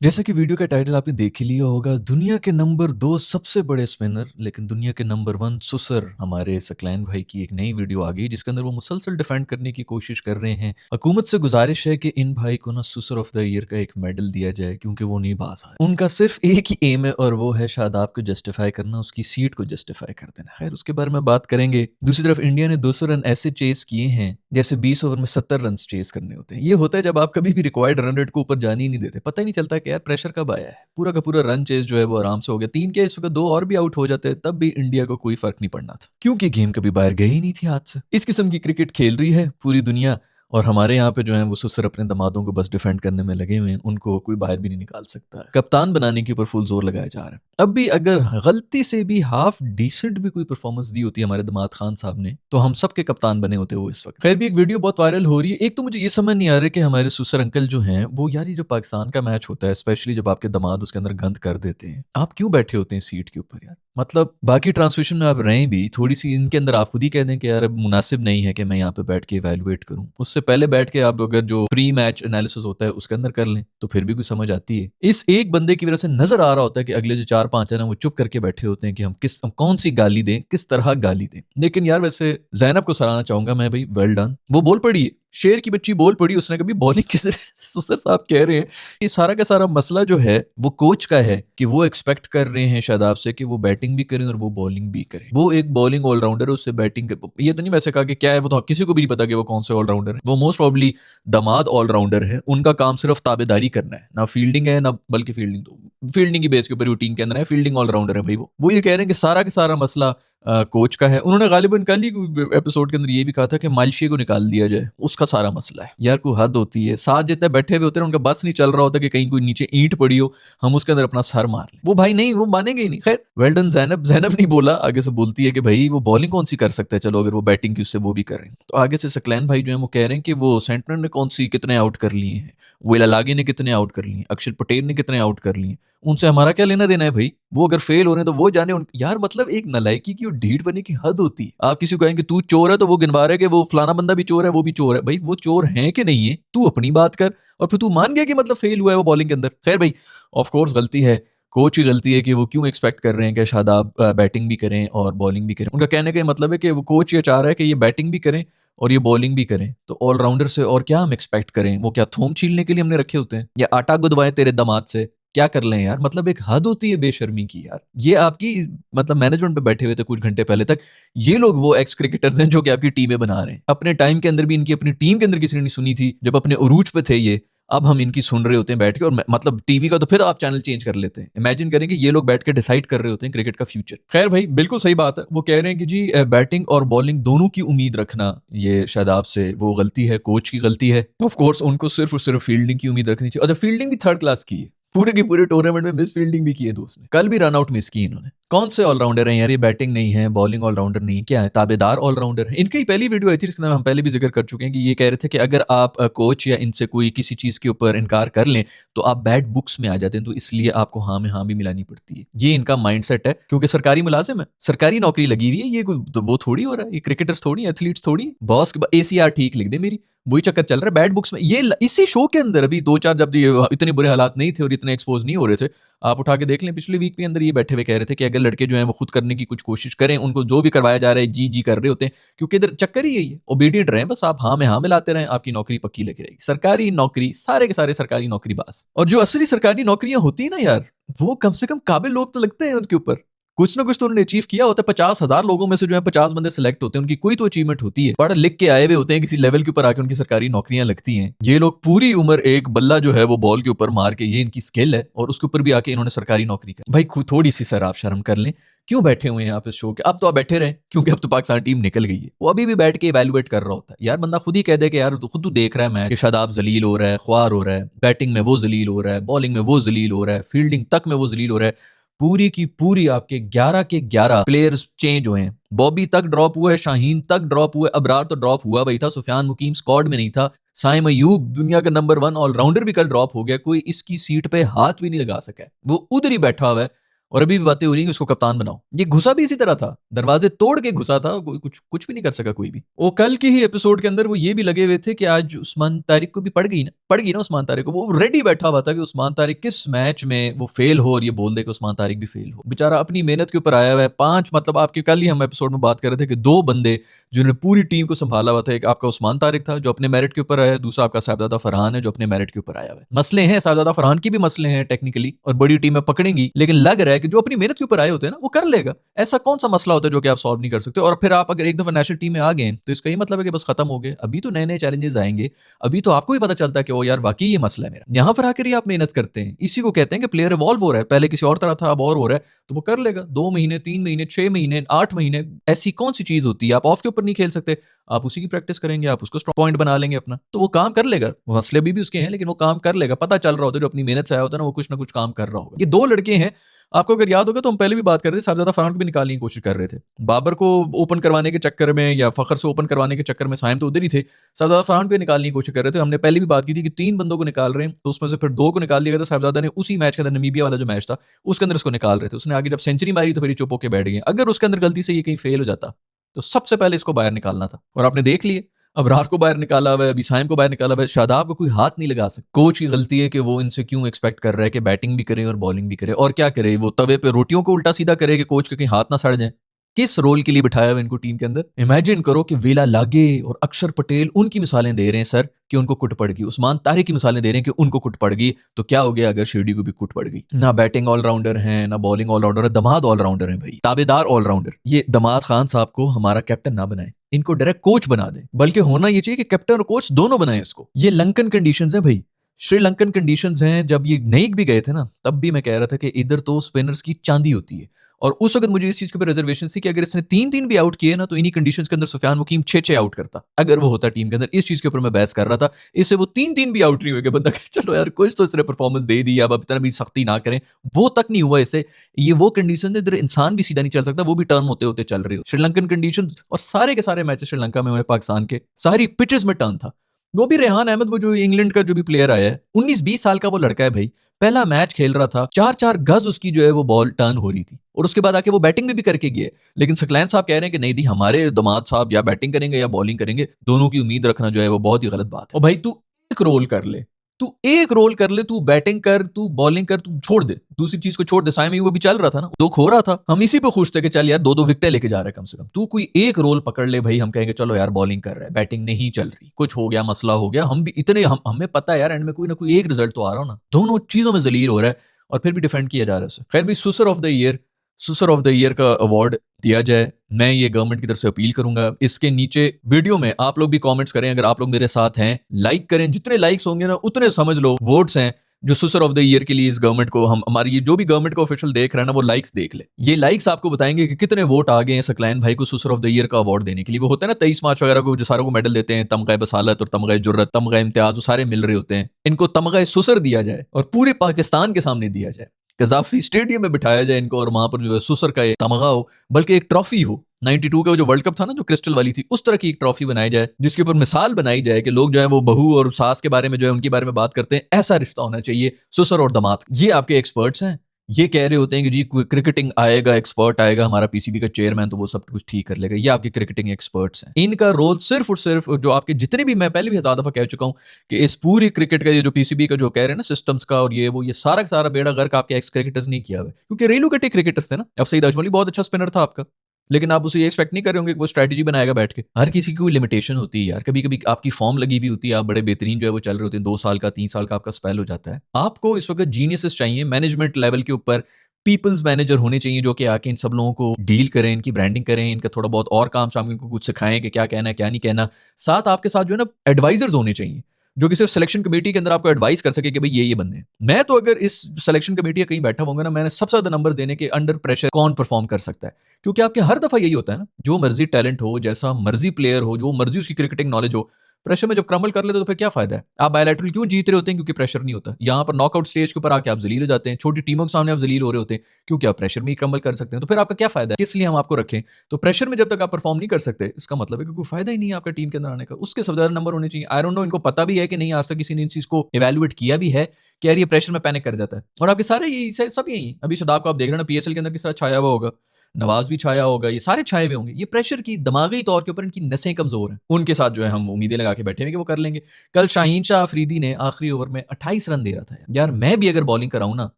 जैसा कि वीडियो का टाइटल आपने देख ही लिया होगा, दुनिया के नंबर 2 सबसे बड़े स्पिनर लेकिन दुनिया के नंबर 1 सुसर हमारे सकलैन भाई की एक नई वीडियो आ गई जिसके अंदर वो मुसलसल डिफेंड करने की कोशिश कर रहे हैं। हुकूमत से गुजारिश है कि इन भाई को ना सुसर ऑफ द ईयर का एक मेडल दिया जाए क्योंकि वो नहीं बाज आए। उनका सिर्फ एक ही एम है और वो है शादाब को जस्टिफाई करना, उसकी सीट को जस्टिफाई कर देना। खैर उसके बारे में बात करेंगे। दूसरी तरफ इंडिया ने 200 रन ऐसे चेस किए हैं जैसे 20 ओवर में 70 रन चेस करने होते हैं। ये होता है जब आप कभी भी रिक्वायर्ड रन रेट को ऊपर जाने ही नहीं देते, पता ही नहीं चलता कि यार प्रेशर कब आया है। पूरा का पूरा रन चेस जो है वो आराम से हो गया। 3 क्या इस वक्त 2 और भी आउट हो जाते हैं तब भी इंडिया को कोई फर्क नहीं पड़ना था क्योंकि गेम कभी बाहर गई ही नहीं थी हाथ से। इस किस्म की क्रिकेट खेल रही है पूरी दुनिया और हमारे यहाँ पे जो है वो सुसर अपने दामादों को बस डिफेंड करने में लगे हुए हैं, उनको कोई बाहर भी नहीं निकाल सकता। कप्तान बनाने के ऊपर फुल जोर लगाया जा रहा है। अब भी अगर गलती से भी हाफ डिसेंट भी कोई परफॉर्मेंस दी होती है हमारे दामाद खान साहब ने तो हम सब के कप्तान बने होते वो इस वक्त। खैर भी एक वीडियो बहुत वायरल हो रही है। एक तो मुझे ये समझ नहीं आ रहा कि हमारे सुसर अंकल जो हैं वो यार ये जो पाकिस्तान का मैच होता है स्पेशली जब आपके दामाद उसके अंदर गंद कर देते हैं, आप क्यों बैठे होते हैं सीट के ऊपर यार। मतलब बाकी ट्रांसमिशन में आप रहें भी थोड़ी सी इनके अंदर आप खुद ही कह दें कि यार अब मुनासिब नहीं है कि मैं यहाँ पे बैठ के इवेलुएट करूं। उससे पहले बैठ के आप अगर जो प्री मैच एनालिसिस होता है उसके अंदर कर लें तो फिर भी कुछ समझ आती है। इस एक बंदे की वजह से नजर आ रहा होता है कि अगले जो 4-5 है ना वो चुप करके बैठे होते हैं कि हम कौन सी गाली दें, किस तरह गाली दें। लेकिन यार वैसे जैनब को सराहना चाहूंगा मैं, भाई वेल डन। वो बोल पड़ी है, शेर की बच्ची बोल पड़ी, उसने कभी बॉलिंग किस सुसर साहब कह रहे हैं ये सारा का सारा मसला जो है वो कोच का है कि वो एक्सपेक्ट कर रहे हैं शादाब से कि वो बैटिंग भी करें और वो बॉलिंग भी करें। वो एक बॉलिंग ऑलराउंडर है, उससे बैटिंग ये तो नहीं वैसे कहा कि क्या है वो तो किसी को भी नहीं पता कि वो कौन से ऑलराउंडर है। वो मोस्ट प्रॉब्ली दामाद ऑलराउंडर है, उनका काम सिर्फ ताबेदारी करना है, ना फील्डिंग है ना, बल्कि फील्डिंग तो फील्डिंग की बेस के ऊपर टीम के अंदर है, फील्डिंग ऑलराउंडर है भाई। वो ये कह रहे हैं कि सारा का सारा मसला कोच का है। उन्होंने गालिबन कल ही एपिसोड के अंदर ये भी कहा था कि मालशे को निकाल दिया जाए, उसका सारा मसला है। यार कोई हद होती है, साथ जितने बैठे हुए होते हैं उनका बस नहीं चल रहा होता कि कहीं कोई नीचे ईंट पड़ी हो हम उसके अंदर अपना सर मार लें। वो भाई नहीं, वो मानेंगे ही नहीं। खैर वेल डन जैनब। जैनब नहीं बोला, आगे से बोलती है कि भाई वो बॉलिंग कौन सी कर सकता है, चलो अगर वो बैटिंग की उससे वो भी कर रहे हैं। तो आगे से सकलैन भाई जो है वो कह रहे हैं कि वो सेंटनर ने कौन सी कितने आउट कर लिए हैं, वेला लागे ने कितने आउट कर लिए, अक्षर पटेल ने कितने आउट कर लिए, उनसे हमारा क्या लेना देना है भाई। वो अगर फेल हो रहे हैं तो वो जाने यार मतलब एक नलायकी की और ढीठ बने की हद होती है। आप किसी को कहेंगे तू चोर है तो वो गिनवा रहा है कि वो फलाना बंदा भी चोर है, वो भी चोर है। भाई वो चोर है कि नहीं है, तू अपनी बात कर और फिर तू मान गया कि मतलब फेल हुआ है वो बॉलिंग के अंदर। खैर भाई ऑफ कोर्स गलती है, कोच की गलती है कि वो क्यों एक्सपेक्ट कर रहे हैं कि शादाब बैटिंग भी करें और बॉलिंग भी करें। उनका कहने का मतलब है कि वो कोच ये चाह रहा है कि ये बैटिंग भी करें और ये बॉलिंग भी करें, तो ऑलराउंडर से और क्या हम एक्सपेक्ट करें। वो क्या थोम छीलने के लिए हमने रखे होते हैं या आटा गुदवाए तेरे दामाद से, क्या कर लें यार। मतलब एक हद होती है बेशर्मी की यार। ये आपकी मतलब मैनेजमेंट पे बैठे हुए थे कुछ घंटे पहले तक, ये लोग वो एक्स क्रिकेटर्स हैं जो कि आपकी टीमें बना रहे हैं। अपने टाइम के अंदर भी इनकी अपनी टीम के अंदर किसी ने नहीं सुनी थी जब अपने उरूज पे थे ये। अब हम इनकी सुन रहे होते हैं बैठ के और मतलब टीवी का तो फिर आप चैनल चेंज कर लेते हैं। इमेजिन करें कि ये लोग बैठ के डिसाइड कर रहे होते हैं क्रिकेट का फ्यूचर। खैर भाई बिल्कुल सही बात है। वो कह रहे हैं कि जी बैटिंग और बॉलिंग दोनों की उम्मीद रखना ये शादाब से वो गलती है, कोच की गलती है। ऑफ कोर्स उनको सिर्फ और सिर्फ फील्डिंग की उम्मीद रखनी चाहिए और फील्डिंग भी थर्ड क्लास की है। पूरे के पूरे टूर्नामेंट में मिस फील्डिंग भी की है दोस्त ने, कल भी रन आउट मिस की इन्होंने। कौन से ऑलराउंडर हैं यार ये, बैटिंग नहीं है, बॉलिंग ऑलराउंडर नहीं, क्या है ताबेदार ऑलराउंडर है। इनकी पहली वीडियो आई थी जिसके अंदर हम पहले भी जिक्र कर चुके हैं कि ये कह रहे थे कि अगर आप कोच या इनसे कोई किसी चीज के ऊपर इनकार कर लें तो आप बैड बुक्स में आ जाते हैं, तो इसलिए आपको हाँ में हाँ भी मिलानी पड़ती है। ये इनका माइंडसेट है क्योंकि सरकारी मुलाजिम है, सरकारी नौकरी लगी हुई है। ये तो वो थोड़ी हो रहा है, ये क्रिकेटर्स थोड़ी, एथलीट्स थोड़ी। बॉस ACR ठीक लिख दे मेरी, वही चक्कर चल रहा है बैड बुक्स में। ये इसी शो के अंदर अभी 2-4 जब ये इतने बुरे हालात नहीं थे और इतने एक्सपोज नहीं हो रहे थे, आप उठा के देख लें पिछले वीक के अंदर ये बैठे हुए कह रहे थे कि अगर लड़के जो हैं वो खुद करने की कुछ कोशिश करें, उनको जो भी करवाया जा रहा है जी जी कर रहे होते हैं क्योंकि इधर चक्कर ही यही है, ओबीडियंट रहें बस, आप हाँ में हाँ मिलाते रहें, आपकी नौकरी पक्की लगी रहेगी। सरकारी नौकरी, सारे के सारे सरकारी नौकरी बास। और जो असली सरकारी नौकरियां होती है ना यार, वो कम से कम काबिल लोग तो लगते हैं उनके ऊपर, कुछ ना कुछ तो उन्होंने अचीव किया होता है। 50,000 लोगों में से जो है 50 बंदे सिलेक्ट होते हैं, उनकी कोई तो अचीवमेंट होती है, पढ़ लिख के आए हुए होते हैं किसी लेवल के ऊपर आके उनकी सरकारी नौकरियां लगती हैं। ये लोग पूरी उम्र एक बल्ला जो है वो बॉल के ऊपर मार के, ये इनकी स्किल है और उसके ऊपर भी आके इन्होंने सरकारी नौकरी कर। भाई थोड़ी सी सर आप शर्म कर लें, क्यों बैठे हुए हैं आप इस शो के। अब तो आप बैठे रहे क्योंकि अब तो पाकिस्तान टीम निकल गई है। वो अभी भी बैठ के इवेलुएट कर रहा होता है यार। बंदा खुद ही कह दे कि यार खुद तू देख रहा है मैच, शादाब जलील हो रहा है, ख्वार हो रहा है, बैटिंग में वो जलील हो रहा है, बॉलिंग में वो जलील हो रहा है, फील्डिंग तक में वो जलील हो रहा है। पूरी की पूरी आपके 11 के 11 प्लेयर्स चेंज हुए हैं। बॉबी तक ड्रॉप हुआ है, शाहीन तक ड्रॉप हुआ है, अबरार तो ड्रॉप हुआ भाई था, सुफियान मुकीम स्क्वाड में नहीं था, साइम अयूब दुनिया का नंबर 1 ऑलराउंडर भी कल ड्रॉप हो गया, कोई इसकी सीट पे हाथ भी नहीं लगा सका है, वो उधर ही बैठा हुआ है। और अभी भी बातें हो रही हैं कि उसको कप्तान बनाओ। ये घुसा भी इसी तरह था, दरवाजे तोड़ के घुसा था, कोई कुछ भी नहीं कर सका कोई भी। वो कल के ही एपिसोड के अंदर वो ये भी लगे हुए थे कि आज उस्मान तारिक को भी पड़ गई ना उस्मान तारिक को। वो रेडी बैठा हुआ था कि उस्मान तारिक किस मैच में वो फेल हो और ये बोल दे कि उस्मान तारिक भी फेल हो। बेचारा अपनी मेहनत के ऊपर आया हुआ है। 5 मतलब आपके कल ही हम एपिसोड में बात कर रहे थे कि 2 बंदे जिन्होंने पूरी टीम को संभाला हुआ था। एक आपका उस्मान तारिक था जो अपने मेरिट के ऊपर आया है, दूसरा आपका साहबजादा फरहान है जो अपने मेरिट के ऊपर आया हुआ है। मसले हैं, साहबजादा फरहान की भी मसले हैं टेक्निकली और बड़ी टीमें पकड़ेंगी, लेकिन लग रहा है कि जो अपनी मेहनत के ऊपर आए होते हैं ना वो कर लेगा। ऐसा कौन सा मसला होता है जो कि आप सॉल्व नहीं कर सकते। और फिर आप अगर एक दफा नेशनल टीम में आ गए तो इसका ये मतलब है कि बस खत्म हो गए। अभी तो नए नए चैलेंजेस आएंगे, अभी तो आपको भी पता चलता है कि वो यार वाकई ये मसला है मेरा। यहां पर आकर ही आप मेहनत करते हैं। इसी को कहते हैं कि प्लेयर इवॉल्व हो रहा है। पहले किसी और तरह था, अब और हो रहा है, तो वो कर लेगा। 2 महीने, 3 महीने, 6 महीने, 8 महीने, ऐसी कौन सी चीज होती है। आप ऑफ के ऊपर नहीं खेल सकते, आप उसी की प्रैक्टिस करेंगे, आप उसको स्ट्रॉन्ग पॉइंट बना लेंगे अपना, तो वो काम कर लेगा। मसले भी उसके हैं लेकिन वो काम कर लेगा। पता चल रहा होता है जो अपनी मेहनत से आया होता है ना वो कुछ ना कुछ काम कर रहा होगा। ये 2 लड़के हैं, आपको अगर याद होगा तो हम पहले भी बात कर रहे थे, साहबजादा फरहान को भी निकालने की कोशिश कर रहे थे। बाबर को ओपन करवाने के चक्कर में या फखर से ओपन करवाने के चक्कर में, साइम तो उधर ही थे, साहबजादा फरहान को निकालने की कोशिश कर रहे थे। हमने पहले भी बात की थी कि 3 बंदों को निकाल रहे हैं, तो उसमें से फिर 2 को निकाल दिया गया था। साहबजादा ने उसी मैच के अंदर, नमीबिया वाला जो मैच था उसके अंदर उसको निकाल रहे थे। उसने आगे जब सेंचुरी मारी तो फिर चुप होकर बैठ गए। अगर उसके अंदर गलती से ये कहीं फेल हो जाता तो सबसे पहले इसको बाहर निकालना था, और आपने देख लिए। अब रार को बाहर निकाला हुआ है, अभी साइम को बाहर निकाला हुआ है, शादाब को कोई हाथ नहीं लगा सकता। कोच की गलती है कि वो इनसे क्यों एक्सपेक्ट कर रहा है कि बैटिंग भी करे और बॉलिंग भी करे। और क्या करे, वो तवे पे रोटियों को उल्टा सीधा करे कि कोच के कहीं हाथ ना सड़ जाए। किस रोल के लिए बिठाया हुआ इनको टीम के अंदर। इमेजिन करो कि वेला लागे और अक्षर पटेल उनकी मिसालें दे रहे हैं सर कि उनको कुट पड़ गई, उस्मान तारिक की मिसालें दे रहे हैं कि उनको कुट पड़ गई। तो क्या हो गया अगर शिरडी को भी कुट पड़ गई। ना बैटिंग ऑलराउंडर है, ना बॉलिंग ऑलराउंडर है, दमाद ऑलराउंडर है भाई, ताबेदार ऑलराउंडर। ये दमाद खान साहब को हमारा कैप्टन ना बनाए, इनको डायरेक्ट कोच बना दे। बल्कि होना ये चाहिए कि कैप्टन और कोच दोनों बनाए इसको। ये लंकन कंडीशंस है भाई, श्रीलंकन कंडीशंस हैं। जब ये नई भी गए थे ना तब भी मैं कह रहा था कि इधर तो स्पिनर्स की चांदी होती है। और उस वक्त मुझे इस चीज के ऊपर रिजर्वेशन थी कि अगर इसने 3-3 भी आउट किए ना तो इन्हीं कंडीशंस के अंदर सुफियान मुकीम 6-6 आउट करता अगर वो होता टीम के अंदर। इस चीज के ऊपर मैं बहस कर रहा था। इससे वो 3-3 भी आउट नहीं हुए, बंदा चलो यार कुछ तो इसने परफॉर्मेंस दे दी, अब इतना भी सख्ती ना करें। वो तक नहीं हुआ इससे। ये वो कंडीशन है इधर इंसान भी सीधा नहीं चल सकता, वो भी टर्न होते होते चल रही हो। श्रीलंकन कंडीशन और सारे के सारे मैचेस श्रीलंका में हुए पाकिस्तान के, सारी पिचेस में टर्न था। वो भी रेहान अहमद, वो जो इंग्लैंड का जो भी प्लेयर आया है, 19-20 साल का वो लड़का है भाई। पहला मैच खेल रहा था, 4-4 गज उसकी जो है वो बॉल टर्न हो रही थी, और उसके बाद आके वो बैटिंग में भी करके गए। लेकिन सकलैन साहब कह रहे हैं कि नहीं दी, हमारे दामाद साहब या बैटिंग करेंगे या बॉलिंग करेंगे, दोनों की उम्मीद रखना जो है वो बहुत ही गलत बात है। और भाई तू एक रोल कर ले, तू एक रोल कर ले, तू बैटिंग कर, तू बॉलिंग कर, तू छोड़ दे, दूसरी चीज को छोड़ दे। साइम वो भी चल रहा था ना, दुख हो रहा था, हम इसी पे खुश थे कि चल यार 2-2 विकेटें लेके जा रहा है कम से कम। तू कोई एक रोल पकड़ ले भाई, हम कहेंगे चलो यार बॉलिंग कर रहा है, बैटिंग नहीं चल रही, कुछ हो गया, मसला हो गया, हम भी इतने हमें पता है यार एंड में कोई ना कोई एक रिजल्ट तो आ रहा हो ना। दोनों चीजों में जलील हो रहा है और फिर भी डिफेंड किया जा रहा है उसे। खैर भाई, सुसर ऑफ द ईयर का अवार्ड दिया जाए, मैं ये गवर्नमेंट की तरफ से अपील करूंगा। इसके नीचे वीडियो में आप लोग भी कमेंट्स करें, अगर आप लोग मेरे साथ हैं लाइक करें। जितने लाइक्स होंगे ना उतने समझ लो वोट्स हैं जो सुसर ऑफ द ईयर के लिए इस गवर्नमेंट को, हम हमारी ये जो भी गवर्नमेंट को ऑफिशियल देख रहे हैं ना वो लाइक्स देख ले। ये लाइक्स आपको बताएंगे कि कितने वोट आ गए हैं सकलैन भाई को सुसर ऑफ द ईयर का अवार्ड देने के लिए। वो होता है ना 23 मार्च वगैरह को जो सारों को मेडल देते हैं, तमगा बसालत और तमगा जुर्रत, तमगा इम्तियाज, वो सारे मिल रहे होते हैं। इनको तमगा सुसर दिया जाए और पूरे पाकिस्तान के सामने दिया जाए। कजाफी स्टेडियम में बिठाया जाए इनको और वहां पर जो है सुसर का तमगा हो, बल्कि एक ट्रॉफी हो। 92 का जो वर्ल्ड कप था ना जो क्रिस्टल वाली थी, उस तरह की एक ट्रॉफी बनाई जाए जिसके ऊपर मिसाल बनाई जाए कि लोग जो है वो बहू और सास के बारे में जो है उनके बारे में बात करते हैं। ऐसा रिश्ता होना चाहिए सुसर और दामाद। ये आपके एक्सपर्ट्स हैं, ये कह रहे होते हैं कि जी क्रिकेटिंग आएगा, एक्सपर्ट आएगा हमारा पीसीबी का चेयरमैन तो वो सब कुछ ठीक कर लेगा। ये आपके क्रिकेटिंग एक्सपर्ट्स हैं। इनका रोल सिर्फ और सिर्फ जो आपके जितने भी, मैं पहले भी ज्यादा दफा कह चुका हूं कि इस पूरी क्रिकेट का ये जो पीसीबी का जो कह रहे हैं ना सिस्टम्स का और ये वो, ये सारा का सारा बेड़ा गर्क आपके एक्स क्रिकेटर्स नहीं किया हुआ है। क्योंकि रेलुकेटिव क्रिकेटर्स थे ना। अब सईद अजमली बहुत अच्छा स्पिनर था आपका, लेकिन आप उसे ये एक्सपेक्ट नहीं कर रहे होंगे कि वो स्ट्रैटेजी बनाएगा बैठ के। हर किसी की कोई लिमिटेशन होती है यार। कभी कभी आपकी फॉर्म लगी भी होती है, आप बड़े बेहतरीन जो है वो चल रहे होते हैं, 2 साल का 3 साल का आपका स्पेल हो जाता है। आपको इस वक्त जीनियसेस चाहिए मैनेजमेंट लेवल के ऊपर, पीपल्स मैनेजर होने चाहिए जो कि आके इन सब लोगों को डील करें, इनकी ब्रांडिंग करें, इनका थोड़ा बहुत और काम शाम इनको कुछ सिखाएं कि क्या कहना है क्या नहीं कहना। साथ आपके साथ जो है ना एडवाइजर्स होने चाहिए जो कि सिर्फ सिलेक्शन कमेटी के अंदर आपको एडवाइस कर सके कि भाई ये बंदे हैं। मैं तो अगर इस सिलेक्शन कमेटी कहीं बैठा होगा ना, मैंने सबसे ज्यादा नंबर देने के अंडर प्रेशर कौन परफॉर्म कर सकता है। क्योंकि आपके हर दफा यही होता है ना, जो मर्जी टैलेंट हो, जैसा मर्जी प्लेयर हो, जो मर्जी उसकी क्रिकेटिंग नॉलेज हो, प्रेशर में जब क्रम्बल कर लेते हो तो फिर क्या फायदा है? आप बायलैटरल क्यों जीत रहे होते हैं? क्योंकि प्रेशर नहीं होता। यहाँ पर नॉकआउट स्टेज के ऊपर आके आप ज़लील हो जाते हैं, छोटी टीमों के सामने आप ज़लील हो रहे होते हैं, क्योंकि आप प्रेशर में ही क्रम्बल कर सकते हैं। तो फिर आपका क्या फायदा है? किस लिए हम आपको रखें? तो प्रेशर में जब तक आप परफॉर्म नहीं कर सकते, इसका मतलब है कि कोई फायदा ही नहीं है आपका टीम के अंदर आने का। उसके सबसे ज़्यादा नंबर होने चाहिए। आई डोंट नो इनको पता भी है कि नहीं, आज तक किसी ने इन चीज़ को इवैल्यूएट किया भी है कि यार ये प्रेशर में पैनिक कर जाता है। और आपके सारे यही सब यही अभी शादाब को आप देख रहे हैं ना, पीएसएल के अंदर किस तरह छाया हुआ होगा, नवाज भी छाया होगा, ये सारे छाए हुए होंगे। ये प्रेशर की दिमागी तौर के ऊपर इनकी नसें कमजोर हैं। उनके साथ जो है हम उम्मीदें लगा के बैठे हैं कि वो कर लेंगे। कल शाहीन शाह अफरीदी ने आखिरी ओवर में 28 रन दे रहा था। यार मैं भी अगर बॉलिंग कराऊं ना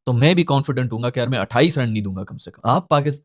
तो मैं भी कॉन्फिडेंट हूँ कि यार मैं 28 रन नहीं दूंगा कम से कम।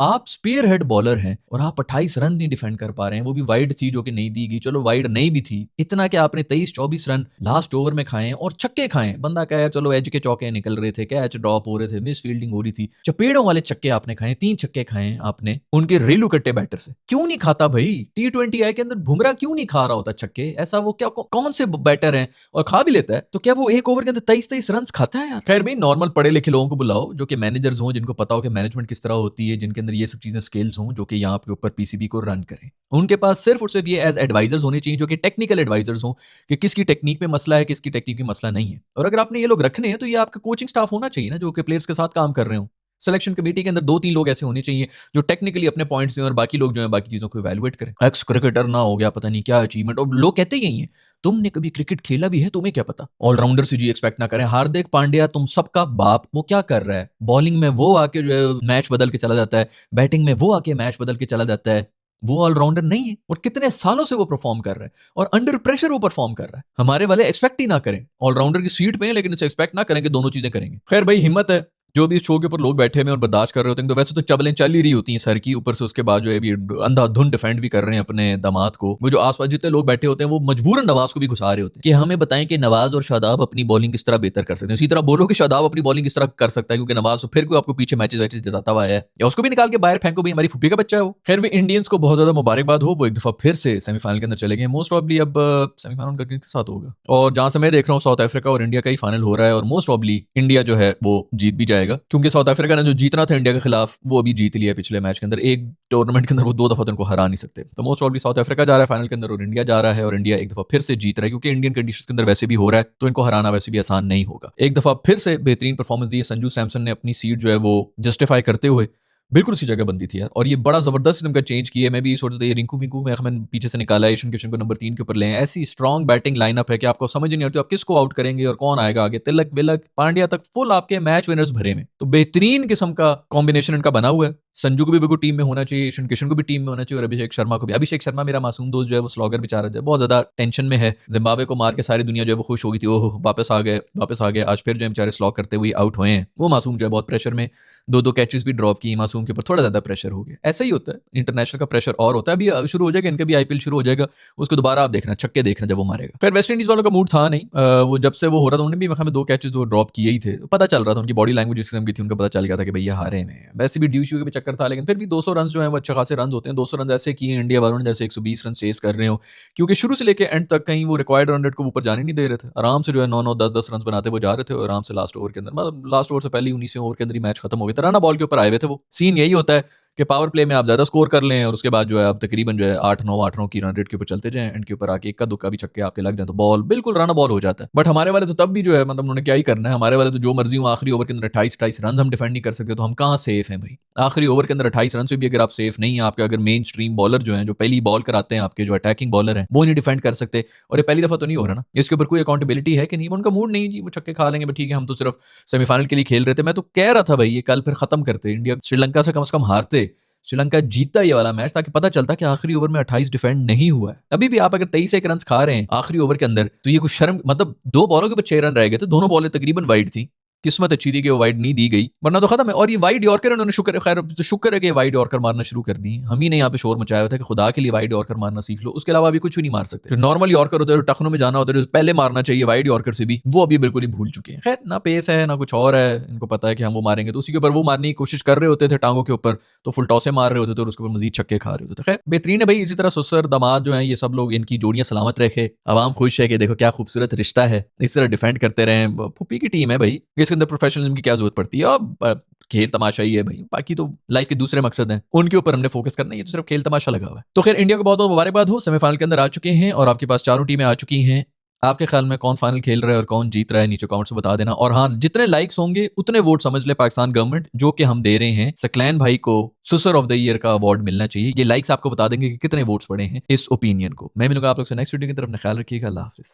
आप स्पेयर हेड बॉलर हैं और आप 28 रन नहीं डिफेंड कर पा रहे हैं, वो भी वाइड थी जो कि नहीं दी गई। चलो वाइड नहीं भी थी, इतना कि आपने 23-24 रन लास्ट ओवर में खाए और छक्के खाए। बंदा कहा चलो एज के चौके निकल रहे थे, कैच ड्रॉप हो रहे थे, मिस फील्डिंग हो रही थी, चपेड़ों वाले छक्के आपने खाए, 3 छक्के खाए आपने उनके रेलू कट्टे बैटर से। क्यों नहीं खाता भाई? T20 आई के अंदर बुमराह क्यों नहीं खा रहा होता छक्के? ऐसा वो क्या कौन से बैटर हैं और खा भी लेता है, तो क्या वो एक ओवर के अंदर 23-23 रन खाता है यार? खैर भाई, नॉर्मल पढ़े लिखे लोगों को बुलाओ जो कि मैनेजर्स हों, जिनको पता हो कि मैनेजमेंट किस तरह होती है, जिनके अंदर ये सब चीजें स्किल्स हों, जो कि यहाँ पे ऊपर पीसीबी को रन करें। उनके पास सिर्फ और सिर्फ ये एज एडवाइजर्स होने चाहिए, जो कि टेक्निकल एडवाइजर्स हों कि किसकी टेक्निक में मसला है, किसकी टेक्निक में मसला नहीं है। और अगर आपने ये लोग रखने हैं तो ये आपका कोचिंग स्टाफ होना चाहिए ना, जो कि प्लेयर्स के साथ काम कर रहे हो। सिलेक्शन कमेटी के अंदर 2-3 लोग ऐसे होने चाहिए जो टेक्निकली अपने पॉइंट्स दें और बाकी लोग जो है बाकी चीजों को इवैल्यूएट करें। एक्स क्रिकेटर ना हो गया पता नहीं क्या अचीवमेंट, और लोग कहते ही यही है, तुमने कभी क्रिकेट खेला भी है, तुम्हें क्या पता? ऑलराउंडर से जी एक्सपेक्ट ना करें। हार्दिक पांड्या तुम सबका बाप, वो क्या कर रहा है? बॉलिंग में वो आके जो है मैच बदल के चला जाता है, बैटिंग में वो आके मैच बदल के चला जाता है। वो ऑलराउंडर नहीं है और कितने सालों से वो परफॉर्म कर रहा है और अंडर प्रेशर वो परफॉर्म कर रहा है। हमारे वाले एक्सपेक्ट ही ना करें, ऑलराउंडर की सीट पे है लेकिन इसे एक्सपेक्ट ना करें कि दोनों चीजें करेंगे। खैर भाई, हिम्मत है जो भी इस शो के ऊपर लोग बैठे हुए और बर्दाश्त कर रहे होते हैं। तो वैसे तो चबलें चल ही रही होती हैं सर की, ऊपर से उसके बाद जो है अभी अंधाधुन डिफेंड भी कर रहे हैं अपने दामाद को। वो जो आसपास जितने लोग बैठे होते हैं वो मजबूरन नवाज को भी घुसा रहे होते हैं कि हमें बताएं कि नवाज और शादाब अपनी बॉलिंग किस तरह बेहतर कर सकते हैं। इसी तरह बोलो कि शादाब अपनी बॉलिंग किस तरह कर सकता है, क्योंकि नवाज तो फिर कोई आपको पीछे मैचेस वैचेस जिताता हुआ है, या उसको भी निकाल के बाहर फेंको भाई, हमारी फुप्पी का बच्चा है वो। खैर भी इंडियंस को बहुत ज्यादा मुबारकबाद हो, वो एक दफा फिर से सेमीफाइनल के अंदर चले गए। मोस्ट प्रॉब्ली अब सेमीफाइनल का किसके साथ होगा, और जहां से मैं देख रहा हूँ साउथ अफ्रीका और इंडिया का ही फाइनल हो रहा है, और मोस्ट प्रॉब्ली इंडिया जो है वो जीत भी जाएगा, क्योंकि साउथ अफ्रीका ने जो जीतना था इंडिया के खिलाफ वो अभी जीत लिया पिछले मैच के अंदर। एक टूर्नामेंट के अंदर वो 2 दफा तो उनको हरा नहीं सकते। तो मोस्ट प्रॉब्ली साउथ अफ्रीका जा रहा है फाइनल के अंदर और इंडिया जा रहा है, और इंडिया एक दफा फिर से जीत रहा है, क्योंकि इंडियन कंडीशंस के अंदर वैसे भी हो रहा है तो इनको हराना वैसे भी आसान नहीं होगा। एक दफा फिर से बेहतरीन परफॉर्मेंस दी है संजू सैमसन ने, अपनी सीट जो है वो जस्टिफाई करते हुए बिल्कुल उसी जगह बंदी थी यार। और ये बड़ा जबरदस्त किस्म का चेंज किया है। मैं भी सोचता था ये रिंकू विंकू में हमें पीछे से निकाला है, ईशान किशन को नंबर 3 के ऊपर ले आए। ऐसी स्ट्रॉन्ग बैटिंग लाइनअप है कि आपको समझ ही नहीं आती आप किसको आउट करेंगे और कौन आएगा आगे। तिलक विलक पांड्या तक फुल आपके मैच विनर्स भरे में, तो बेहतरीन किस्म का कॉम्बिनेशन इनका बना हुआ है। संजू को भी बिल्कुल टीम में होना चाहिए, ईशान किशन को भी टीम में होना चाहिए, और अभिषेक शर्मा को भी। अभिषेक शर्मा मेरा मासूम दोस्त जो है वो स्लॉगर बेचारा जो है बहुत ज्यादा टेंशन में है। जिम्बाब्वे को मार के सारी दुनिया जो है वो खुश हो गई थी, ओह वापस आ गए वापस आ गए। आज फिर जो है बेचारे स्लॉग करते हुए आउट हुए हैं। वो मासूम जो है बहुत प्रेशर में 2-2 कैचेस भी ड्रॉप की, मासूम के ऊपर थोड़ा ज्यादा प्रेशर हो गया। ऐसा ही होता है, इंटरनेशनल का प्रेशर और होता है। अभी शुरू हो जाएगा इनका भी आईपीएल शुरू हो जाएगा, उसको दोबारा आप देखना छक्के देखना जब वो मारेगा। फिर वेस्ट इंडीज वालों का मूड था नहीं, वो जब से वो हो रहा था उन्होंने भी हमें 2 कैचेस वो ड्रॉप किए ही थे। पता चल रहा था उनकी बॉडी लैंग्वेज जिस किस्म की थी, उनका पता चल गया था कि भैया हारे में। वैसे भी ड्यू श्यू के भी चक्कर था, लेकिन फिर भी 200 रन जो है वो अच्छे खासे रन होते हैं। 200 रन ऐसे किए इंडिया वालों ने जैसे 120 रन चेस कर रहे हो, क्योंकि शुरू से लेकर एंड तक कहीं वो रिक्वायर्ड रन रेट को ऊपर जाने नहीं दे रहे थे। आराम से जो है 9-9 10-10 रन बनाते वो जा रहे थे, और आराम से लास्ट ओवर के अंदर, मतलब लास्ट ओवर से पहले 19वें ओवर के अंदर ही मैच खत्म हो गया था। रन बॉल के ऊपर आए हुए थे। वो सीन यही होता है कि पावर प्ले में आप ज्यादा स्कोर कर लें और उसके बाद जो है आप तकरीबन जो है 8-9 की रन रेट के ऊपर चलते जाएं, एंड के ऊपर आके इक्का दुक्का भी छक्के आपके लग जाए तो बॉल बिल्कुल रन बॉल हो जाता है। बट हमारे वाले तो तब भी जो है मतलब उन्होंने क्या ही करना है, हमारे वाले तो जो मर्जी हो, आखिरी ओवर के अंदर 28-28 रन हम डिफेंड नहीं कर सकते, तो हम कहाँ सेफ हैं भाई? आखिरी ओवर के अंदर 28 रन से भी अगर आप सेफ नहीं है, आपके अगर मेन स्ट्रीम बॉलर जो है जो पहली बॉल कराते हैं आपके जो अटैकिंग बॉलर है वो नहीं डिफेंड कर सकते, और ये पहली दफा तो नहीं हो रहा ना, इसके ऊपर कोई अकाउंटेबिलिटी है कि नहीं? उनका मूड नहीं जी, वो छक्के खा लेंगे, ठीक है हम तो सिर्फ सेमीफाइनल के लिए खेल रहे थे। मैं तो कह रहा था भाई ये कल फिर खत्म करते, इंडिया श्रीलंका से कम हारते, श्रीलंका जीतता ये वाला मैच, ताकि पता चलता कि आखिरी ओवर में 28 डिफेंड नहीं हुआ है। अभी भी आप अगर 23 रन खा रहे हैं आखिरी ओवर के अंदर, तो ये कुछ शर्म, मतलब 2 बॉलों के ऊपर 6 रन रह गए थे, दोनों बॉलें तकरीबन वाइड थी। किस्मत अच्छी थी कि वो वाइड नहीं दी गई, वरना तो खत्म है। और ये वाइड यॉर्कर उन्होंने शुक्र, खैर तो शुक्र है कि वाइड यॉर्कर मारना शुरू कर दी। हम ही ने यहाँ पे शोर मचाया हुआ था कि खुदा के लिए वाइड यॉर्कर मारना सीख लो, उसके अलावा अभी कुछ भी नहीं मार सकते। जो नॉर्मल यॉर्कर होते हैं, टखनों में जाना होता है, जो पहले मारना चाहिए वाइड यॉर्कर से भी, वो अभी बिल्कुल ही भूल चुके हैं। खैर ना पेस है ना कुछ और है, इनको पता है कि हम वो मारेंगे, तो उसी के ऊपर वो मारने की कोशिश कर रहे होते थे टांगों के ऊपर, तो फुल टॉसे मार रहे होते थे और उसके ऊपर मजीद छक्के खा रहे होते थे। खैर बेहतरीन है भाई, इसी तरह सुसर दामाद जो है ये सब लोग, इनकी जोड़ियां सलामत रखे, आवाम खुश है कि देखो क्या खूबसूरत रिश्ता है, इस तरह डिफेंड करते रहे। पुप्पी की टीम है भाई, इसके इसके अंदर प्रोफेशनलिज्म की क्या जरूरत पड़ती है? और खेल तमाशा ही है भाई, बाकी तो लाइफ के दूसरे मकसद हैं, उनके ऊपर हमने फोकस करना है, ये तो सिर्फ खेल तमाशा लगा हुआ है। तो खैर इंडिया को बहुत बहुत मुबारकबाद हो, सेमीफाइनल के अंदर आ चुके हैं और आपके पास चारों टीमें आ चुकी हैं। आपके ख्याल में कौन फाइनल खेल रहा है और कौन जीत रहा है, नीचे कमेंट से बता देना। और हाँ, जितने लाइक्स होंगे उतने वोट समझ ले पाकिस्तान गवर्नमेंट जो कि हम दे रहे हैं, सकलैन भाई को सुसर ऑफ द ईयर का अवार्ड मिलना चाहिए। ये लाइक्स आपको बता देंगे कि कितने वोट्स पड़े हैं इस ओपिनियन को। मैं मिलूंगा आप लोग से नेक्स्ट वीडियो की तरफ, अपना ख्याल रखिएगा, अल्लाह हाफिज।